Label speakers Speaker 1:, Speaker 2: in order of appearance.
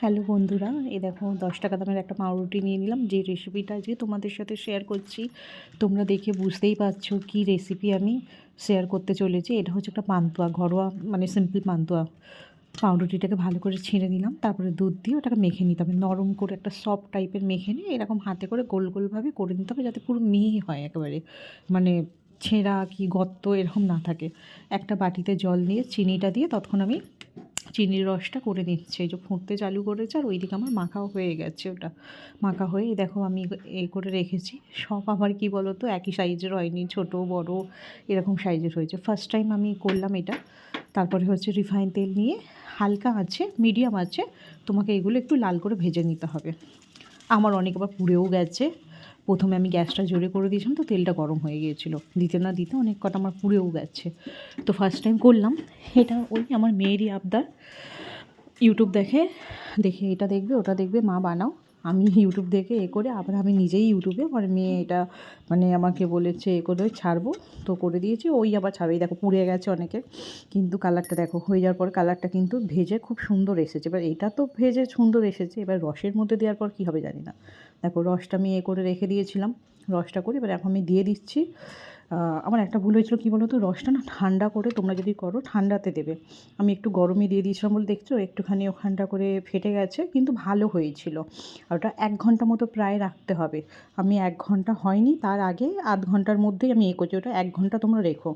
Speaker 1: Hello বন্ধুরা, এই দেখো 10 টাকা দামের একটা পাউরুটি নিয়ে নিলাম। যে রেসিপিটা আজকে তোমাদের সাথে শেয়ার করছি, তোমরা দেখে বুঝতেই পারছো কি রেসিপি আমি শেয়ার করতে চলেছি। এটা হচ্ছে একটা পান্তুয়া, ঘরোয়া মানে সিম্পল পান্তুয়া। পাউরুটিটাকে ভালো করে ছিঁড়ে নিলাম, তারপরে দুধ দিয়ে ওটাকে মেখে নিতে হবে, নরম করে একটা সফট টাইপের মেখে নিয়ে এরকম হাতে করে গোল গোলভাবে করে নিতে হবে, যাতে পুরো মিহি হয় একেবারে, মানে ছেঁড়া কি গর্ত এরকম না থাকে। একটা বাটিতে জল দিয়ে চিনিটা দিয়ে তখন আমি চিনির রসটা করে নিচ্ছি। এই যে ফুটতে চালু করেছে, আর ওইদিকে আমার মাখাও হয়ে গেছে। ওটা মাখা হয়ে দেখো আমি এই করে রেখেছি। সব আমার কি বলো তো একই সাইজের হয়নি, ছোট বড় এরকম সাইজের হয়েছে। ফার্স্ট টাইম আমি করলাম এটা। তারপরে হচ্ছে রিফাইন তেল নিয়ে হালকা আছে, মিডিয়াম আছে, তোমাকে এগুলো একটু লাল করে ভেজে নিতে হবে। আমার অনেক আবার পুড়েও গেছে। প্রথমে আমি গ্যাসটা জোরে করে দিয়েছিলাম, তো তেলটা গরম হয়ে গিয়েছিলো, দিতে না দিতে অনেক কটা আমার পুড়েও গেছে। তো ফার্স্ট টাইম করলাম এটা। ওই আমার মেয়েরই আবদার, ইউটিউব দেখে দেখে এটা দেখবে ওটা দেখবে, মা বানাও। আমি ইউটিউব দেখে করে আবার আমি নিজেই ইউটিউবে আমার মেয়ে এটা মানে আমাকে বলেছে করে ছাড়বো, তো করে দিয়েছি। ওই আবার ছাড়বে। দেখো পুড়ে গেছে অনেকে, কিন্তু কালারটা দেখো হয়ে যাওয়ার পর কালারটা কিন্তু ভেজে খুব সুন্দর এসেছে। এবার এটা তো ভেজে সুন্দর এসেছে, এবার রসের মধ্যে দেওয়ার পর কী হবে জানি না। দেখো রসটা আমি করে রেখে দিয়েছিলাম, রসটা করে এবার এখন আমি দিয়ে দিচ্ছি। আমার একটা ভুল হয়েছিল, কী বলো তো, রসটা না ঠান্ডা করে তোমরা যদি করো ঠান্ডাতে দেবে। আমি একটু গরমে দিয়ে দিয়েছিলাম বলে দেখছো একটুখানি ওখানটা করে ফেটে গেছে, কিন্তু ভালো হয়েছিল। আর ওটা 1 ঘন্টা মতো প্রায় রাখতে হবে। আমি 1 ঘন্টা হয়নি, তার আগে আধ ঘন্টার মধ্যেই আমি করছি। ওটা 1 ঘন্টা তোমরা রেখো।